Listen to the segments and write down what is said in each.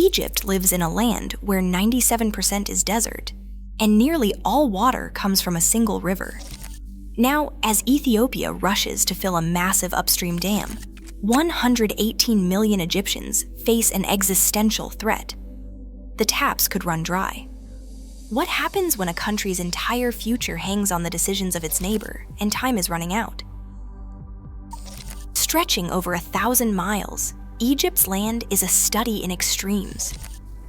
Egypt lives in a land where 97% is desert, and nearly all water comes from a single river. Now, as Ethiopia rushes to fill a massive upstream dam, 118 million Egyptians face an existential threat. The taps could run dry. What happens when a country's entire future hangs on the decisions of its neighbor and time is running out? Stretching over 1,000 miles, Egypt's land is a study in extremes.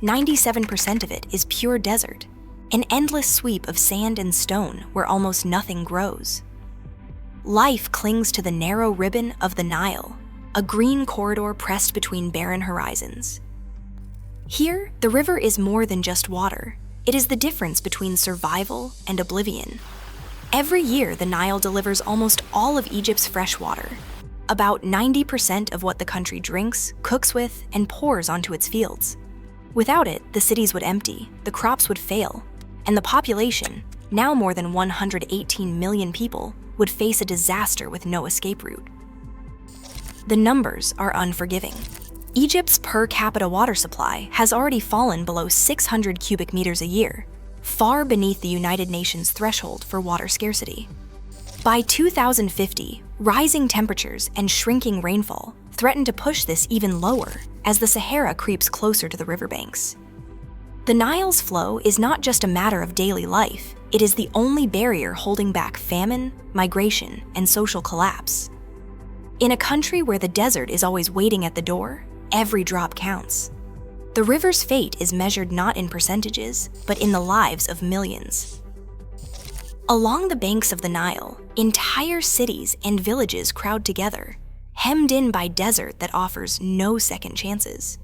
97% of it is pure desert, an endless sweep of sand and stone where almost nothing grows. Life clings to the narrow ribbon of the Nile, a green corridor pressed between barren horizons. Here, the river is more than just water. It is the difference between survival and oblivion. Every year, the Nile delivers almost all of Egypt's fresh water, about 90% of what the country drinks, cooks with, and pours onto its fields. Without it, the cities would empty, the crops would fail, and the population, now more than 118 million people, would face a disaster with no escape route. The numbers are unforgiving. Egypt's per capita water supply has already fallen below 600 cubic meters a year, far beneath the United Nations threshold for water scarcity. By 2050, rising temperatures and shrinking rainfall threaten to push this even lower as the Sahara creeps closer to the riverbanks. The Nile's flow is not just a matter of daily life, it is the only barrier holding back famine, migration, and social collapse. In a country where the desert is always waiting at the door, every drop counts. The river's fate is measured not in percentages, but in the lives of millions. Along the banks of the Nile, entire cities and villages crowd together, hemmed in by desert that offers no second chances.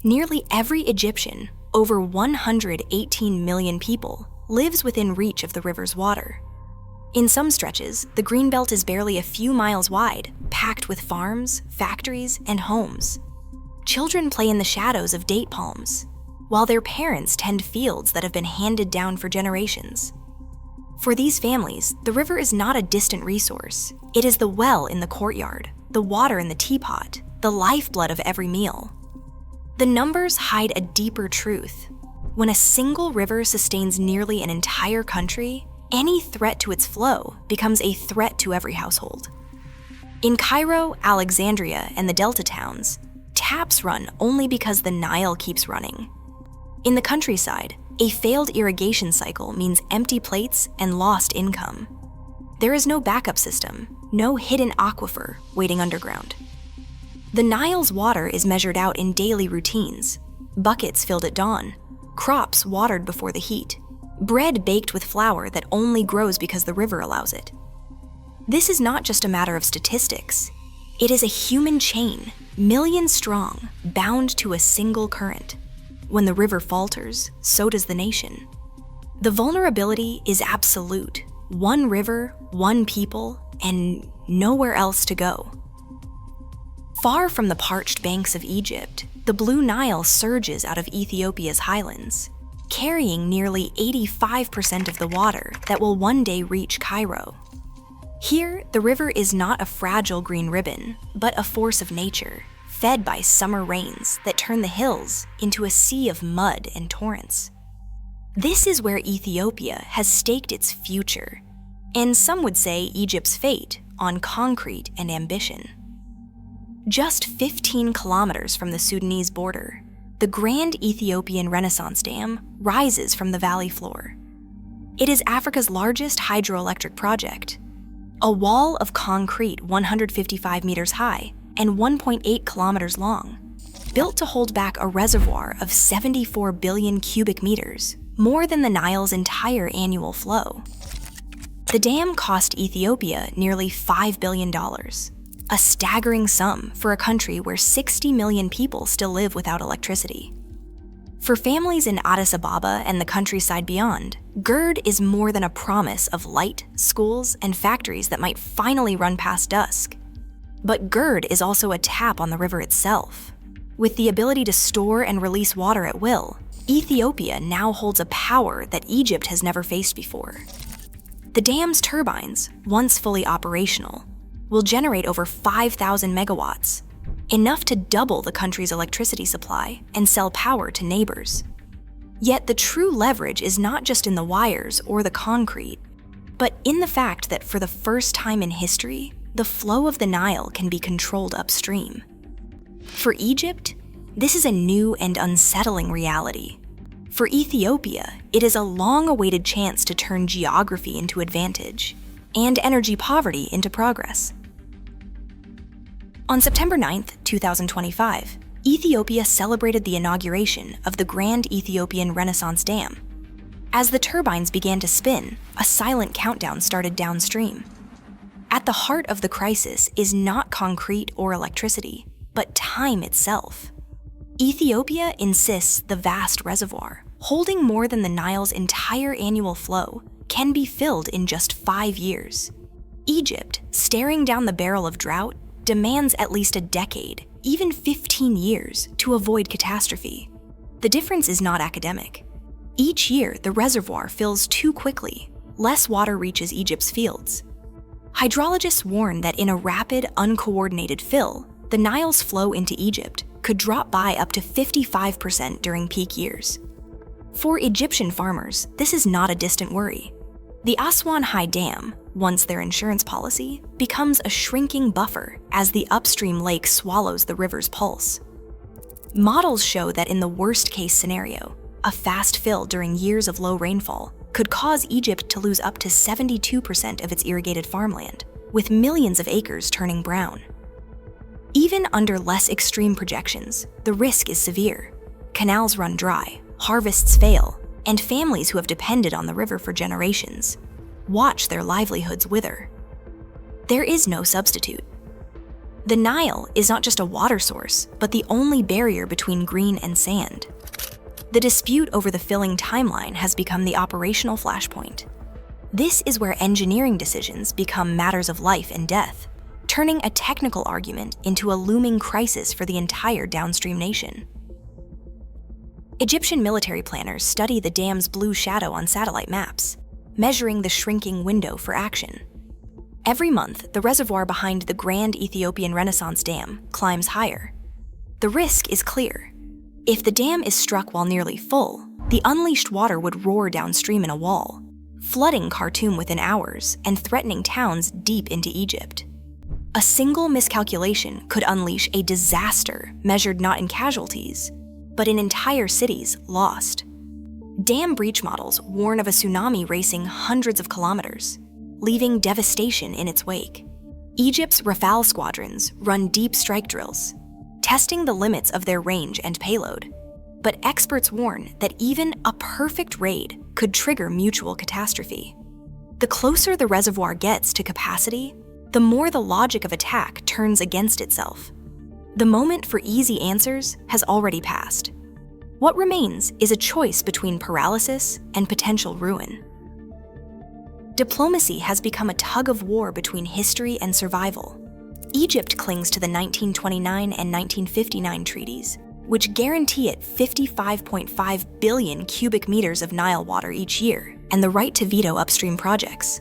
Nearly every Egyptian, over 118 million people, lives within reach of the river's water. In some stretches, the greenbelt is barely a few miles wide, packed with farms, factories, and homes. Children play in the shadows of date palms, while their parents tend fields that have been handed down for generations. For these families, the river is not a distant resource. It is the well in the courtyard, the water in the teapot, the lifeblood of every meal. The numbers hide a deeper truth. When a single river sustains nearly an entire country, any threat to its flow becomes a threat to every household. In Cairo, Alexandria, and the Delta towns, taps run only because the Nile keeps running. In the countryside, a failed irrigation cycle means empty plates and lost income. There is no backup system, no hidden aquifer waiting underground. The Nile's water is measured out in daily routines, buckets filled at dawn, crops watered before the heat, bread baked with flour that only grows because the river allows it. This is not just a matter of statistics. It is a human chain, millions strong, bound to a single current. When the river falters, so does the nation. The vulnerability is absolute. One river, one people, and nowhere else to go. Far from the parched banks of Egypt, the Blue Nile surges out of Ethiopia's highlands, carrying nearly 85% of the water that will one day reach Cairo. Here, the river is not a fragile green ribbon, but a force of nature, fed by summer rains that turn the hills into a sea of mud and torrents. This is where Ethiopia has staked its future, and some would say Egypt's fate, on concrete and ambition. Just 15 kilometers from the Sudanese border, the Grand Ethiopian Renaissance Dam rises from the valley floor. It is Africa's largest hydroelectric project, a wall of concrete 155 meters high and 1.8 kilometers long, built to hold back a reservoir of 74 billion cubic meters, more than the Nile's entire annual flow. The dam cost Ethiopia nearly $5 billion, a staggering sum for a country where 60 million people still live without electricity. For families in Addis Ababa and the countryside beyond, GERD is more than a promise of light, schools, and factories that might finally run past dusk. But GERD is also a tap on the river itself. With the ability to store and release water at will, Ethiopia now holds a power that Egypt has never faced before. The dam's turbines, once fully operational, will generate over 5,000 megawatts, enough to double the country's electricity supply and sell power to neighbors. Yet the true leverage is not just in the wires or the concrete, but in the fact that for the first time in history, the flow of the Nile can be controlled upstream. For Egypt, this is a new and unsettling reality. For Ethiopia, it is a long-awaited chance to turn geography into advantage and energy poverty into progress. On September 9, 2025, Ethiopia celebrated the inauguration of the Grand Ethiopian Renaissance Dam. As the turbines began to spin, a silent countdown started downstream. At the heart of the crisis is not concrete or electricity, but time itself. Ethiopia insists the vast reservoir, holding more than the Nile's entire annual flow, can be filled in just 5 years. Egypt, staring down the barrel of drought, demands at least a decade, even 15 years, to avoid catastrophe. The difference is not academic. Each year, the reservoir fills too quickly. Less water reaches Egypt's fields. Hydrologists warn that in a rapid, uncoordinated fill, the Nile's flow into Egypt could drop by up to 55% during peak years. For Egyptian farmers, this is not a distant worry. The Aswan High Dam, once their insurance policy, becomes a shrinking buffer as the upstream lake swallows the river's pulse. Models show that in the worst-case scenario, a fast fill during years of low rainfall could cause Egypt to lose up to 72% of its irrigated farmland, with millions of acres turning brown. Even under less extreme projections, the risk is severe. Canals run dry, harvests fail, and families who have depended on the river for generations watch their livelihoods wither. There is no substitute. The Nile is not just a water source, but the only barrier between green and sand. The dispute over the filling timeline has become the operational flashpoint. This is where engineering decisions become matters of life and death, turning a technical argument into a looming crisis for the entire downstream nation. Egyptian military planners study the dam's blue shadow on satellite maps, measuring the shrinking window for action. Every month, the reservoir behind the Grand Ethiopian Renaissance Dam climbs higher. The risk is clear. If the dam is struck while nearly full, the unleashed water would roar downstream in a wall, flooding Khartoum within hours and threatening towns deep into Egypt. A single miscalculation could unleash a disaster measured not in casualties, but in entire cities lost. Dam breach models warn of a tsunami racing hundreds of kilometers, leaving devastation in its wake. Egypt's Rafale squadrons run deep strike drills, testing the limits of their range and payload. But experts warn that even a perfect raid could trigger mutual catastrophe. The closer the reservoir gets to capacity, the more the logic of attack turns against itself. The moment for easy answers has already passed. What remains is a choice between paralysis and potential ruin. Diplomacy has become a tug-of-war between history and survival. Egypt clings to the 1929 and 1959 treaties, which guarantee it 55.5 billion cubic meters of Nile water each year and the right to veto upstream projects.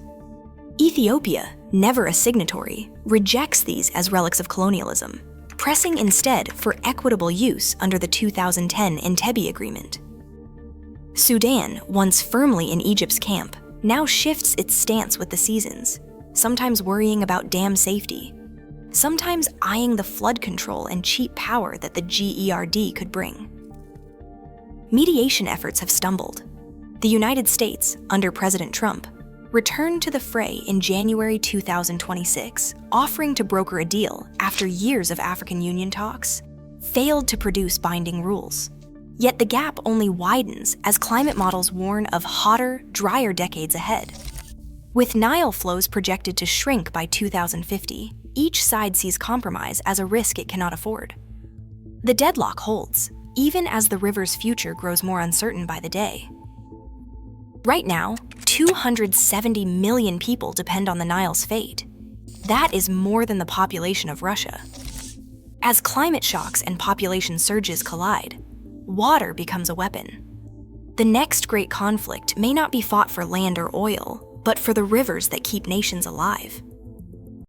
Ethiopia, never a signatory, rejects these as relics of colonialism, pressing instead for equitable use under the 2010 Entebbe Agreement. Sudan, once firmly in Egypt's camp, now shifts its stance with the seasons, sometimes worrying about dam safety, sometimes eyeing the flood control and cheap power that the GERD could bring. Mediation efforts have stumbled. The United States, under President Trump, returned to the fray in January 2026, offering to broker a deal after years of African Union talks, failed to produce binding rules. Yet the gap only widens as climate models warn of hotter, drier decades ahead. With Nile flows projected to shrink by 2050, each side sees compromise as a risk it cannot afford. The deadlock holds, even as the river's future grows more uncertain by the day. Right now, 270 million people depend on the Nile's fate. That is more than the population of Russia. As climate shocks and population surges collide, water becomes a weapon. The next great conflict may not be fought for land or oil, but for the rivers that keep nations alive.